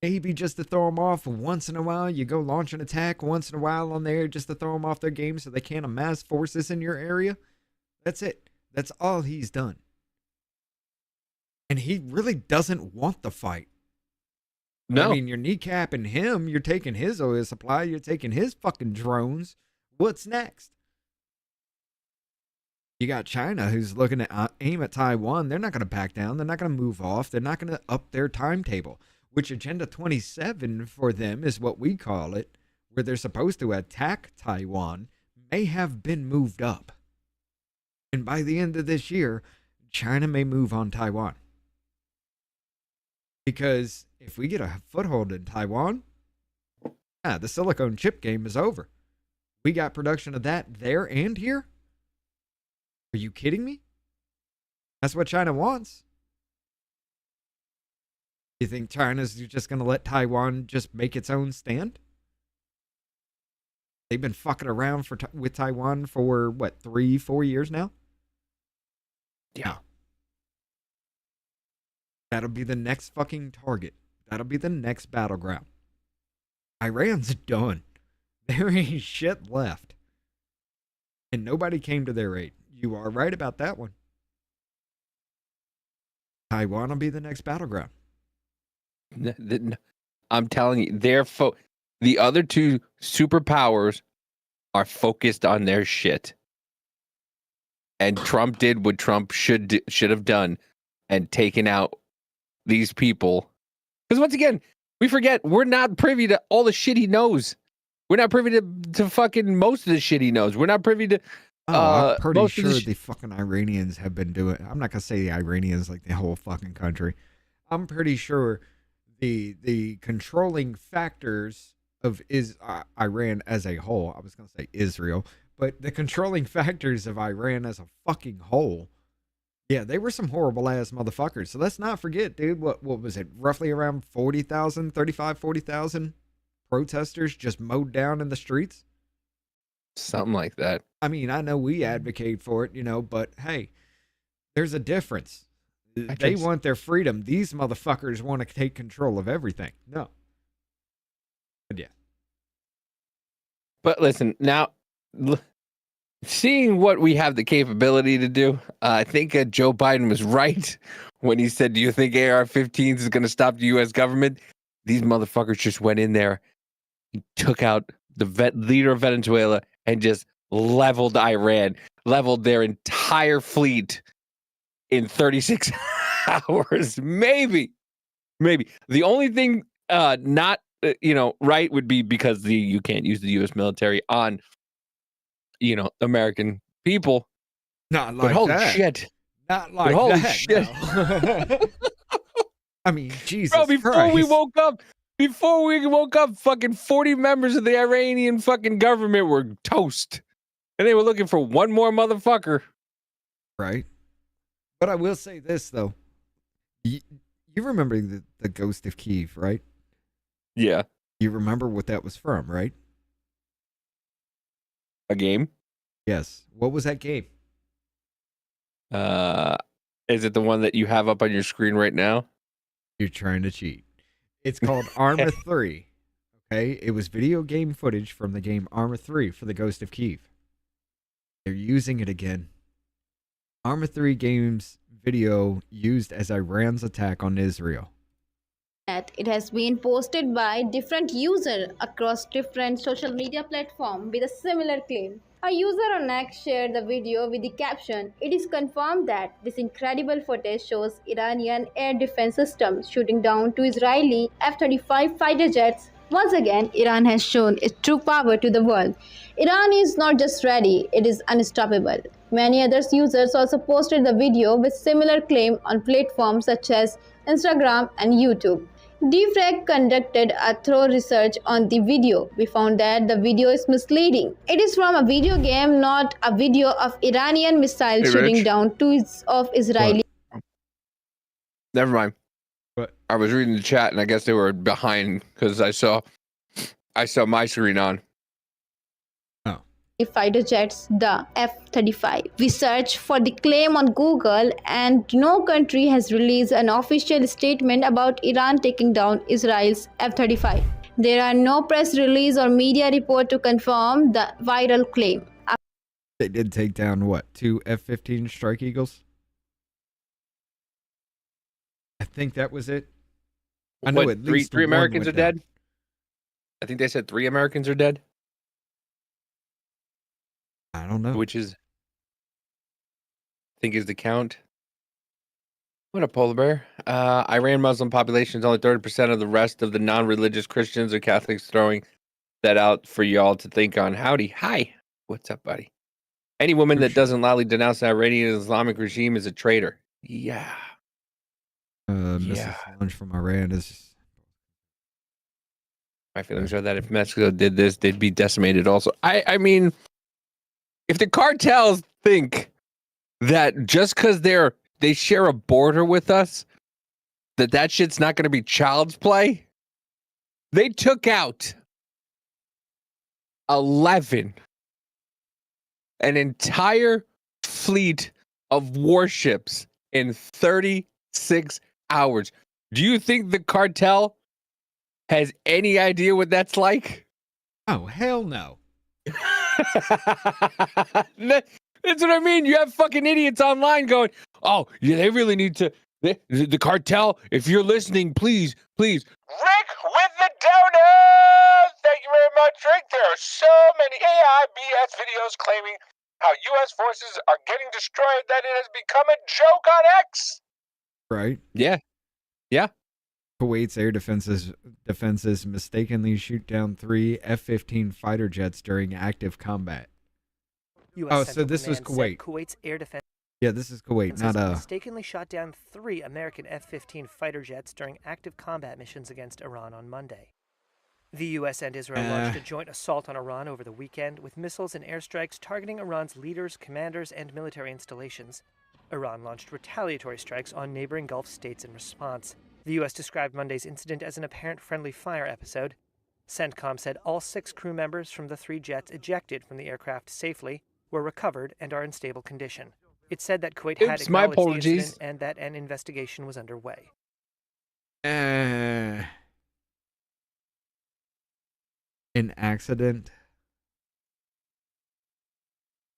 Maybe just to throw them off once in a while. You go launch an attack once in a while on there just to throw them off their game so they can't amass forces in your area. That's it. That's all he's done. And he really doesn't want the fight. No. I mean, you're kneecapping him. You're taking his oil supply. You're taking his fucking drones. What's next? You got China who's looking to aim at Taiwan. They're not going to back down. They're not going to move off. They're not going to up their timetable, which Agenda 27 for them is what we call it, where they're supposed to attack Taiwan, may have been moved up. And by the end of this year, China may move on Taiwan. Because if we get a foothold in Taiwan, the silicone chip game is over. We got production of that there and here. Are you kidding me? That's what China wants. You think China's just going to let Taiwan just make its own stand? They've been fucking around with Taiwan for, what, 3-4 years now? Yeah. That'll be the next fucking target. That'll be the next battleground. Iran's done. There ain't shit left. And nobody came to their aid. You are right about that one. Taiwan will be the next battleground. I'm telling you, the other 2 superpowers are focused on their shit. And Trump did what Trump should have done and taken out these people. Because once again, we forget we're not privy to all the shit he knows. We're not privy to fucking most of the shit he knows. We're not privy to I'm pretty sure the fucking Iranians have been doing. I'm not gonna say the Iranians like the whole fucking country. I'm pretty sure the controlling factors of Iran as a whole. I was gonna say Israel, but the controlling factors of Iran as a fucking whole. Yeah, they were some horrible ass motherfuckers. So let's not forget, dude. What was it? Roughly around 40,000 protesters just mowed down in the streets. Something like that. I mean, I know we advocate for it, but hey, there's a difference. They want their freedom. These motherfuckers want to take control of everything. No. But yeah. But listen, now, seeing what we have the capability to do, I think Joe Biden was right when he said, do you think AR-15s is going to stop the U.S. government? These motherfuckers just went in there, took out the leader of Venezuela, and just leveled Iran, leveled their entire fleet in 36 hours. Maybe. The only thing not right would be because you can't use the U.S. military on American people. Not like but holy that. shit. Not like holy that. Shit. No. I mean, Jesus Bro, before Christ. we woke up, fucking 40 members of the Iranian fucking government were toast. And they were looking for one more motherfucker. Right. But I will say this, though. You remember the Ghost of Kiev, right? Yeah. You remember what that was from, right? A game? Yes. What was that game? Is it the one that you have up on your screen right now? You're trying to cheat. It's called Arma 3. Okay? It was video game footage from the game Arma 3 for the Ghost of Kiev. They're using it again. Arma 3 game's video used as Iran's attack on Israel. It has been posted by different users across different social media platforms with a similar claim. A user on X shared the video with the caption, "It is confirmed that this incredible footage shows Iranian air defense systems shooting down two Israeli F-35 fighter jets. Once again, Iran has shown its true power to the world. Iran is not just ready, it is unstoppable." Many other users also posted the video with similar claim on platforms such as Instagram and YouTube. DFRAG conducted a thorough research on the video. We found that the video is misleading. It is from a video game, not a video of Iranian missiles shooting down two of Israeli. Never mind. What? I was reading the chat and I guess they were behind because I saw my screen on. Fighter jets, the F-35. We searched for the claim on Google and no country has released an official statement about Iran taking down Israel's F-35. There are no press release or media report to confirm the viral claim. They did take down, what, 2 F-15 Strike Eagles? I think that was it. I know at least three one Americans are went down. dead? I think they said 3 Americans are dead. I don't know. Which is, I think, is the count. What a polar bear. Iran Muslim population is only 30% of the rest of the non-religious Christians or Catholics, throwing that out for y'all to think on. Howdy. Hi. What's up, buddy? Any woman that doesn't loudly denounce the Iranian Islamic regime is a traitor. Yeah. Mrs. Lunch from Iran is... My feelings are that if Mexico did this, they'd be decimated also. I mean... If the cartels think that just because they share a border with us, that shit's not going to be child's play, they took out 11, an entire fleet of warships in 36 hours. Do you think the cartel has any idea what that's like? Oh, hell no. That's what I mean. You have fucking idiots online going, "Oh, yeah, they really need to." The cartel, if you're listening, please. Rick with the donuts. Thank you very much, Rick. There are so many AIBS videos claiming how U.S. forces are getting destroyed that it has become a joke on X. Right? Yeah. Kuwait's air defenses mistakenly shoot down 3 F-15 fighter jets during active combat. So this was Kuwait. Kuwait's air defense. Yeah, this is Kuwait, not mistakenly shot down 3 American F-15 fighter jets during active combat missions against Iran on Monday. The U.S. and Israel launched a joint assault on Iran over the weekend with missiles and airstrikes targeting Iran's leaders, commanders, and military installations. Iran launched retaliatory strikes on neighboring Gulf states in response. The U.S. described Monday's incident as an apparent friendly fire episode. CENTCOM said all 6 crew members from the 3 jets ejected from the aircraft safely were recovered and are in stable condition. It said that Kuwait had acknowledged the incident and that an investigation was underway. An accident?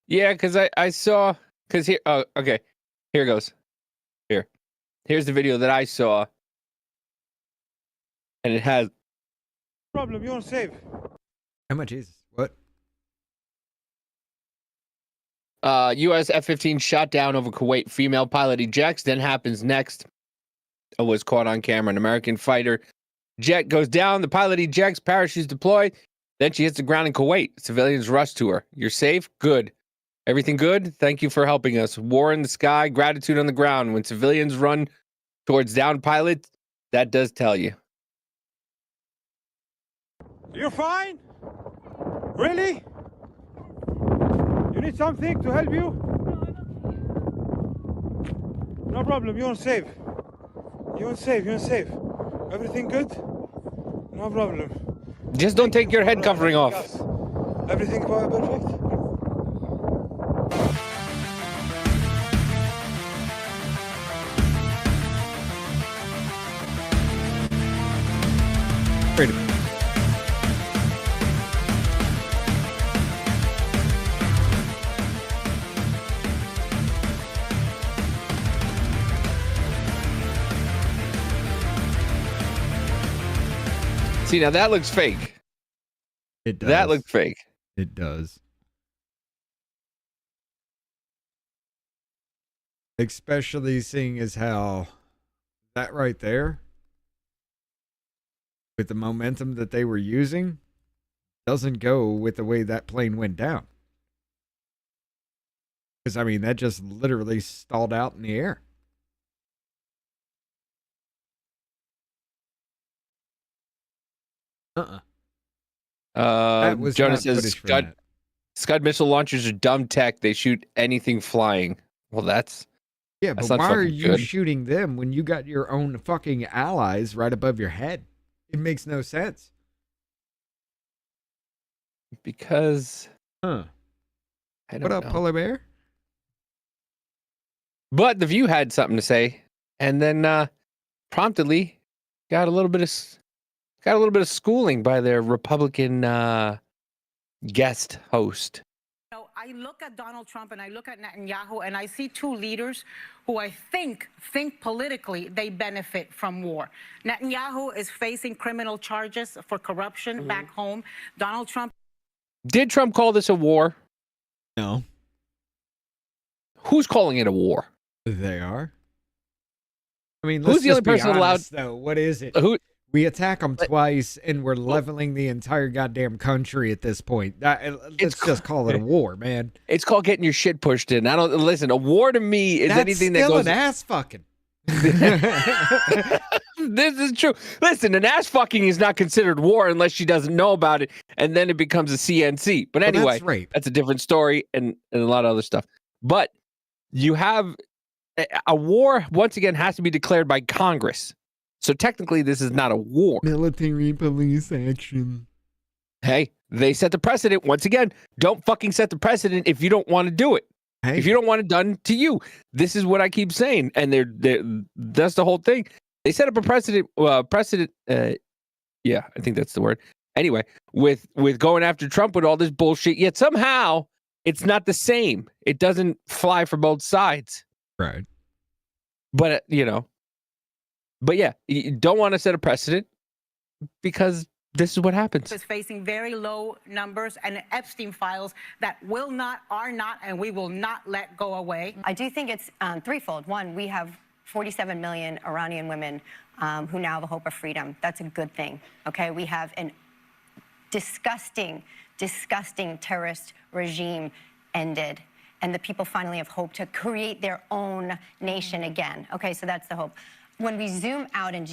Yeah, because I saw, because here, oh, okay, here goes. Here's the video that I saw. And it has. Problem, you want to save. How much is what? U.S. F-15 shot down over Kuwait. Female pilot ejects. Then happens next. Was caught on camera. An American fighter jet goes down. The pilot ejects. Parachutes deployed. Then she hits the ground in Kuwait. Civilians rush to her. You're safe? Good. Everything good? Thank you for helping us. War in the sky. Gratitude on the ground. When civilians run towards downed pilots, that does tell you. You're fine? Really? You need something to help you? No problem, you're safe. You're safe, you're safe. Everything good? No problem. Just don't take your head covering off. Everything perfect? Wait a minute. See, now that looks fake. It does. That looks fake. It does. Especially seeing as how that right there, with the momentum that they were using, doesn't go with the way that plane went down. Because, I mean, that just literally stalled out in the air. Jonas says Scud missile launchers are dumb tech. They shoot anything flying. Well, that's but why are you shooting them when you got your own fucking allies right above your head? It makes no sense. Because I don't know. What up, Polar Bear? But the View had something to say, and then promptly got a little bit of schooling by their Republican guest host. I look at Donald Trump and I look at Netanyahu and I see 2 leaders who I think politically they benefit from war. Netanyahu is facing criminal charges for corruption back home. Donald Trump. Did Trump call this a war? No. Who's calling it a war? They are. I mean, who's the only person allowed? Though, what is it? Who? We attack them twice, and we're leveling the entire goddamn country at this point. Let's just call it a war, man. It's called getting your shit pushed in. I don't listen. A war to me is anything that goes. An ass fucking. This is true. Listen, an ass fucking is not considered war unless she doesn't know about it, and then it becomes a CNC. But anyway, that's a different story and a lot of other stuff. But you have a war. Once again, has to be declared by Congress. So technically, this is not a war. Military police action. Hey, they set the precedent. Once again, don't fucking set the precedent if you don't want to do it. Hey. If you don't want it done to you. This is what I keep saying. And that's the whole thing. They set up a precedent. Yeah, I think that's the word. Anyway, with going after Trump with all this bullshit, yet somehow it's not the same. It doesn't fly for both sides. Right. But, But yeah, you don't want to set a precedent because this is what happens. Is facing very low numbers and Epstein files that are not, and we will not let go away. I do think it's threefold. One, we have 47 million Iranian women who now have a hope of freedom. That's a good thing. Okay, we have an disgusting terrorist regime ended, and the people finally have hope to create their own nation again. Okay, so that's the hope. When we zoom out in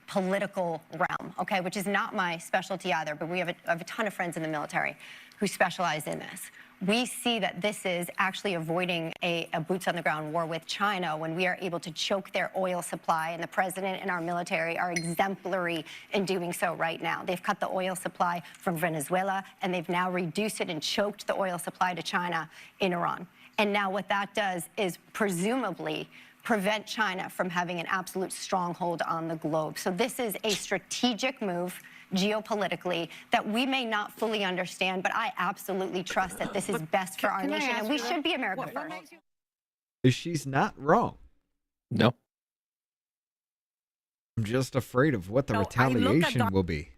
political realm, okay, which is not my specialty either, but I have a ton of friends in the military who specialize in this. We see that this is actually avoiding a boots on the ground war with China when we are able to choke their oil supply, and the president and our military are exemplary in doing so right now. They've cut the oil supply from Venezuela, and they've now reduced it and choked the oil supply to China in Iran. And now what that does is presumably prevent China from having an absolute stronghold on the globe. So this is a strategic move geopolitically that we may not fully understand, but I absolutely trust that this is best for our nation, and we should be America first. She's not wrong. No. I'm just afraid of what the retaliation will be.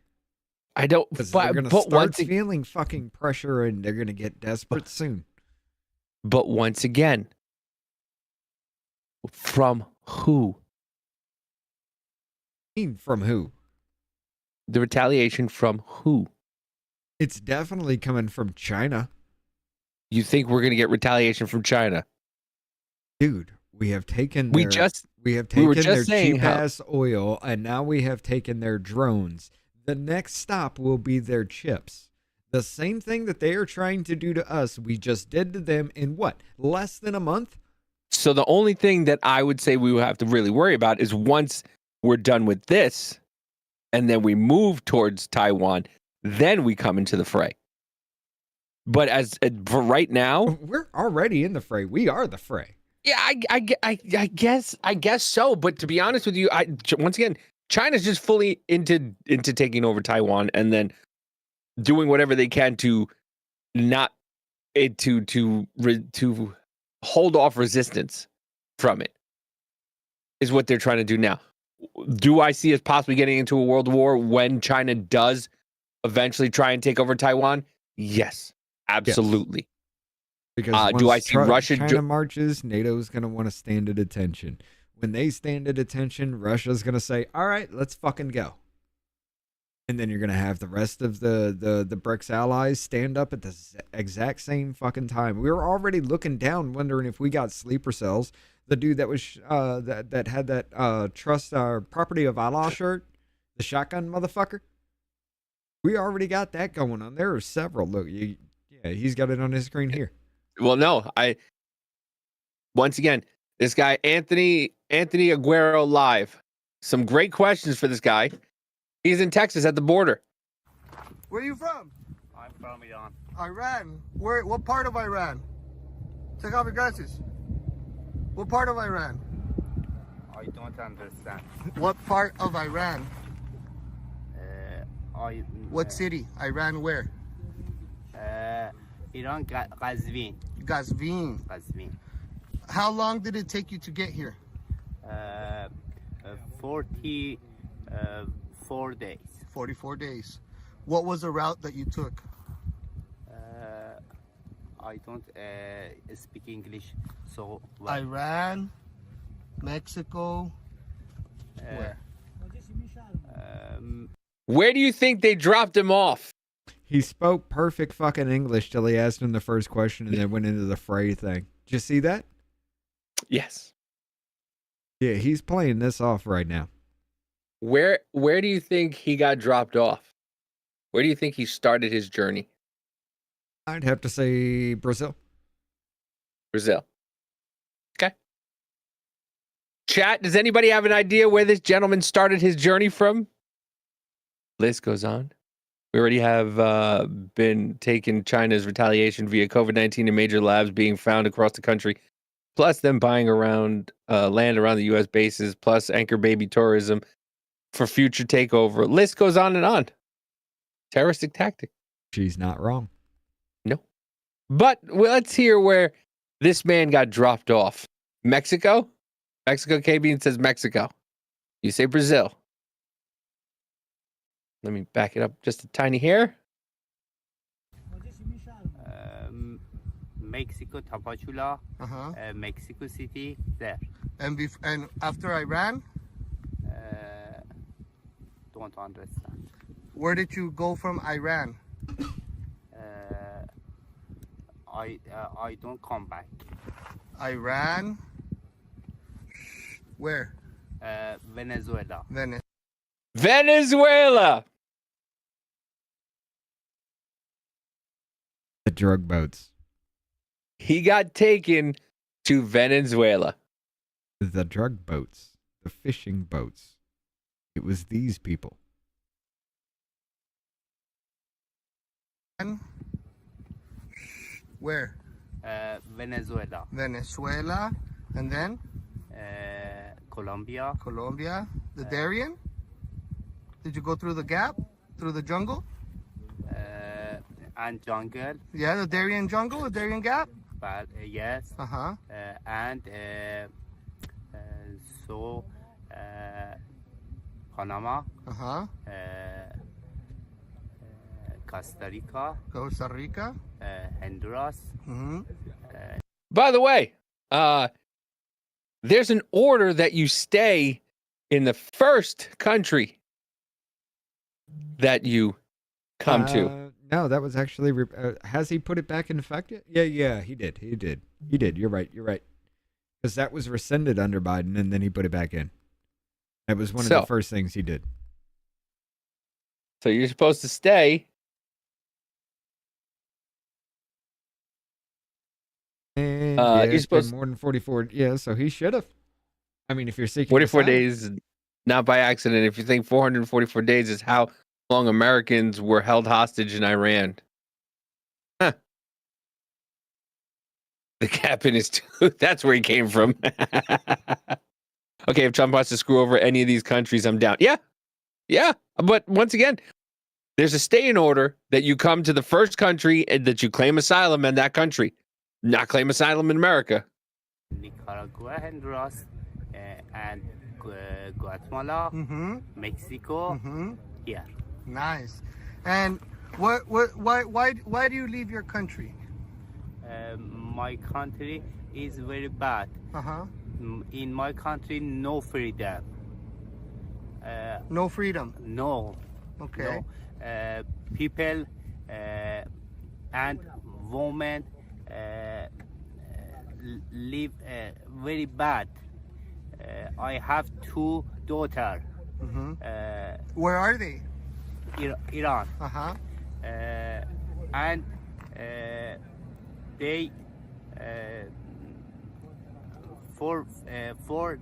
I don't. Because they're going to start feeling fucking pressure, and they're going to get desperate soon. But once again, from who? From who? The retaliation from who? It's definitely coming from China. You think we're going to get retaliation from China? Dude, we have taken their cheap ass oil, and now we have taken their drones. The next stop will be their chips. The same thing that they are trying to do to us, we just did to them in what? Less than a month? So the only thing that I would say we will have to really worry about is once we're done with this, and then we move towards Taiwan, then we come into the fray. But for right now, we're already in the fray. We are the fray. Yeah, I guess so. But to be honest with you, once again, China's just fully into taking over Taiwan and then doing whatever they can to hold off resistance from it. Is what they're trying to do now. Do I see us possibly getting into a world war when China does eventually try and take over Taiwan? Yes, absolutely. Yes. Because do I see Russia? China marches, NATO's going to want to stand at attention. When they stand at attention, Russia's going to say, all right, let's fucking go. And then you're going to have the rest of the BRICS allies stand up at the exact same fucking time. We were already looking down, wondering if we got sleeper cells. The dude that was that had that trust our property of Allah shirt, the shotgun motherfucker. We already got that going on. There are several. Look, he's got it on his screen here. Well, no, once again, this guy Anthony Aguero live. Some great questions for this guy. He's in Texas at the border. Where are you from? I'm from Iran. Iran. Where? What part of Iran? Take off your glasses. What part of Iran? I don't understand. What part of Iran? What Uh, city? Iran where? Iran, Qazvin. Qazvin. How long did it take you to get here? 44 days. 44 days. What was the route that you took? I don't speak English so well. Iran, Mexico. Where? Where do you think they dropped him off? He spoke perfect fucking English till he asked him the first question and then went into the fray thing. Did you see that? Yes. Yeah, he's playing this off right now. Where do you think he got dropped off? Where do you think he started his journey? I'd have to say Brazil. Brazil. Okay. Chat, does anybody have an idea where this gentleman started his journey from? List goes on. We already have been taking China's retaliation via COVID-19 in major labs being found across the country, plus them buying around land around the U.S. bases, plus anchor baby tourism for future takeover. List goes on and on. Terroristic tactic. She's not wrong. No. But let's hear where this man got dropped off. Mexico? Mexico, KB says Mexico. You say Brazil. Let me back it up just a tiny hair. Mexico, Tapachula, Mexico City, there. And after Iran? Don't understand. Where did you go from Iran? I don't come back. Iran? Where? Venezuela. Venezuela. The drug boats. He got taken to Venezuela. The drug boats. The fishing boats. It was these people. Where? Venezuela. Venezuela. And then? Colombia. Colombia. The Darien? Did you go through the gap? Through the jungle? And jungle. Yeah, the Darien jungle, the Darien gap? But yes. Uh-huh. And so Panama. Uh-huh. Costa Rica. Costa Rica. Honduras. Mm-hmm. By the way, there's an order that you stay in the first country that you come to. No, that was actually. Has he put it back in effect yet? Yeah, he did. He did. You're right. Because that was rescinded under Biden, and then he put it back in. That was one of the first things he did. So you're supposed to stay. And you're supposed more than 44. Yeah, so he should have. I mean, if you're seeking 44 asylum. days, not by accident. If you think 444 days is how long Americans were held hostage in Iran. Huh. The cap in his tooth. That's where he came from. Okay, if Trump wants to screw over any of these countries, I'm down. Yeah. But once again, there's a stay-in order that you come to the first country and that you claim asylum in that country. Not claim asylum in America. Nicaragua, Honduras, and Guatemala, Mexico. Here. Nice. And why do you leave your country? My country is very bad. Uh-huh. In my country, no freedom. No freedom? No. Okay. No. People and women live very bad. I have 2 daughters. Where are they? Iran. Uh-huh. And they for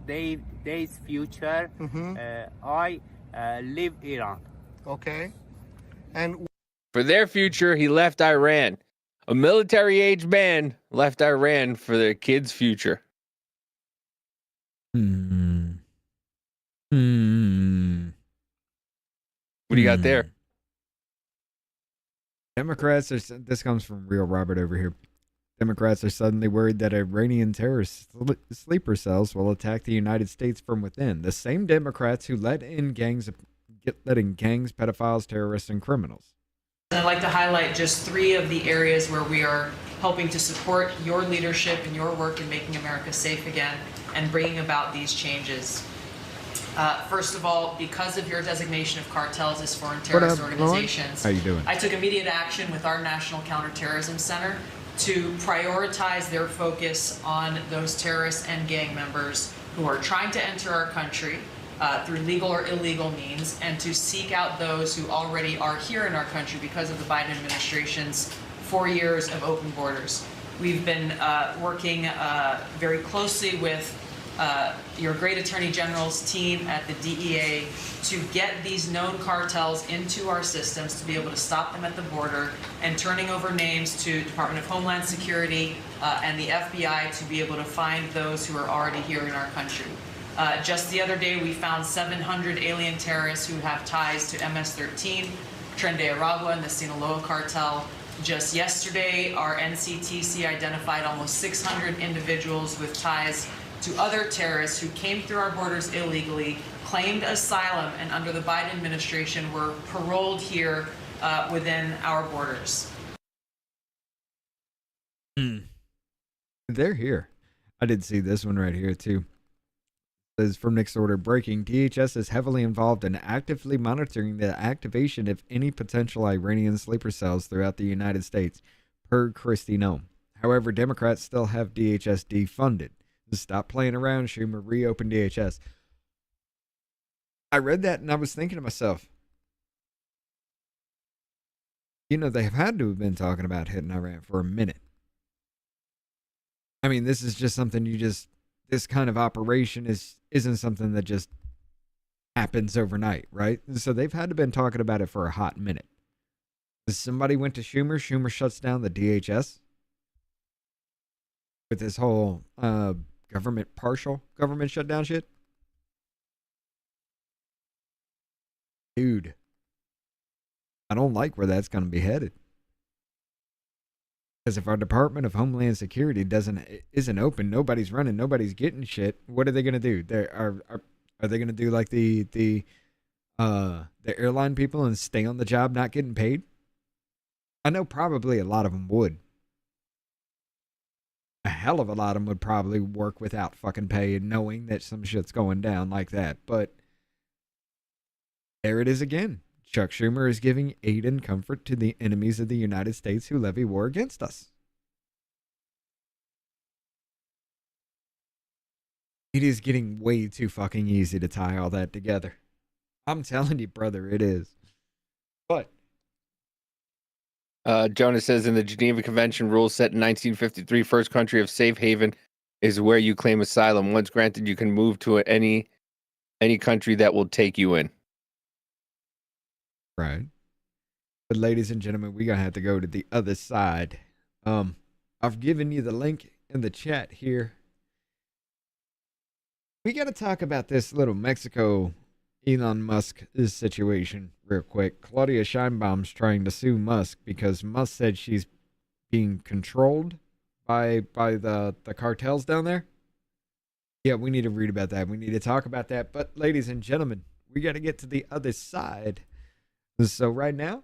days future I live Iran. Okay. And for their future, he left Iran. A military-age man left Iran for their kids' future. What do you got there? Democrats are. This comes from Real Robert over here. Democrats are suddenly worried that Iranian terrorist sleeper cells will attack the United States from within. The same Democrats who let in gangs, pedophiles, terrorists, and criminals. I'd like to highlight just 3 of the areas where we are helping to support your leadership and your work in making America safe again and bringing about these changes. First of all, because of your designation of cartels as foreign terrorist organizations, how you doing? I took immediate action with our National Counterterrorism Center to prioritize their focus on those terrorists and gang members who are trying to enter our country through legal or illegal means, and to seek out those who already are here in our country because of the Biden administration's 4 years of open borders. We've been working very closely with your great Attorney General's team at the DEA to get these known cartels into our systems, to be able to stop them at the border, and turning over names to Department of Homeland Security and the FBI to be able to find those who are already here in our country. Just the other day, we found 700 alien terrorists who have ties to MS-13, Tren de Aragua, and the Sinaloa cartel. Just yesterday, our NCTC identified almost 600 individuals with ties to other terrorists who came through our borders illegally, claimed asylum, and under the Biden administration were paroled here within our borders. They're here. I did see this one right here, too. It says from Nick's order, breaking, DHS is heavily involved in actively monitoring the activation of any potential Iranian sleeper cells throughout the United States, per Christy Noem. However, Democrats still have DHS defunded. Stop playing around, Schumer. Reopen DHS. I read that and I was thinking to myself, they've had to have been talking about hitting Iran for a minute. I mean, this is just something this kind of operation isn't something that just happens overnight, right? So they've had to been talking about it for a hot minute. Somebody went to Schumer shuts down the DHS with this whole partial government shutdown shit. Dude, I don't like where that's going to be headed. Because if our Department of Homeland Security isn't open, nobody's running, nobody's getting shit. What are they going to do? Are they going to do like the airline people and stay on the job not getting paid? I know probably a lot of them would. A hell of a lot of them would probably work without fucking pay and knowing that some shit's going down like that. But there it is again. Chuck Schumer is giving aid and comfort to the enemies of the United States who levy war against us. It is getting way too fucking easy to tie all that together. I'm telling you, brother, it is. But Jonas says in the Geneva Convention rules set in 1953, first country of safe haven is where you claim asylum. Once granted, you can move to any country that will take you in. Right. But ladies and gentlemen, we're going to have to go to the other side. I've given you the link in the chat here. We got to talk about this little Mexico Elon Musk situation real quick. Claudia Scheinbaum's trying to sue Musk because Musk said she's being controlled by the cartels down there. Yeah, we need to read about that. We need to talk about that. But ladies and gentlemen, we got to get to the other side. So right now,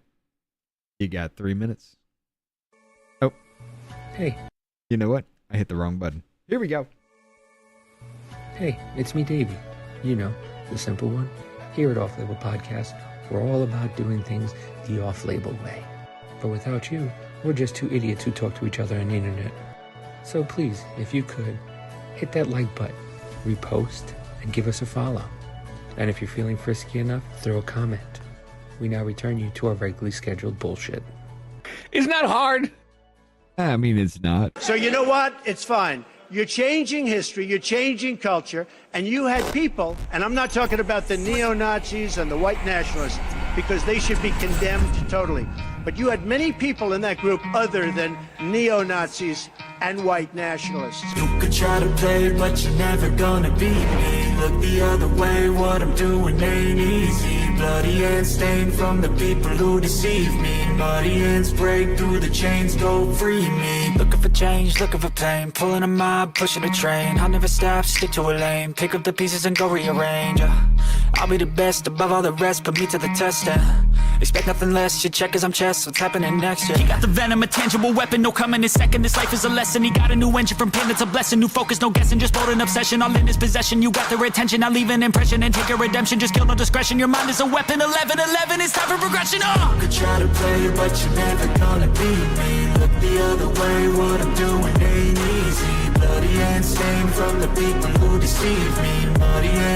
you got 3 minutes. Oh, hey. You know what? I hit the wrong button. Here we go. Hey, it's me, Davey. You know, the simple one. Here at Off Label Podcast, we're all about doing things the off-label way. But without you, we're just two idiots who talk to each other on the internet. So please, if you could, hit that like button, repost, and give us a follow. And if you're feeling frisky enough, throw a comment. We now return you to our regularly scheduled bullshit. It's not hard. I mean, it's not. So you know what? It's fine. You're changing history, you're changing culture, and you had people, and I'm not talking about the neo-Nazis and the white nationalists, because they should be condemned totally. But you had many people in that group other than neo-Nazis and white nationalists. You could try to play, but you're never gonna beat me. Look the other way, what I'm doing ain't easy. Bloody hands stained from the people who deceive me. Muddy hands break through the chains, go free me. Looking for change, looking for pain. Pulling a mob, pushing a train. I'll never stop, stick to a lane. Pick up the pieces and go rearrange. I'll be the best above all the rest, put me to the test. Expect nothing less, you check as I'm chess, what's happening next? He got the venom, a tangible weapon, no coming in second. This life is a lesson, he got a new engine from pain, it's a blessing. New focus, no guessing, just bold an obsession. All in his possession, you got their attention. I leave an impression and take a redemption, just kill no discretion. Your mind is a weapon, 11-11, it's time for progression. You could try to play, but you're never gonna beat me. Look the other way, what I'm doing ain't easy. Bloody hands stained from the people who deceive me. Muddy hands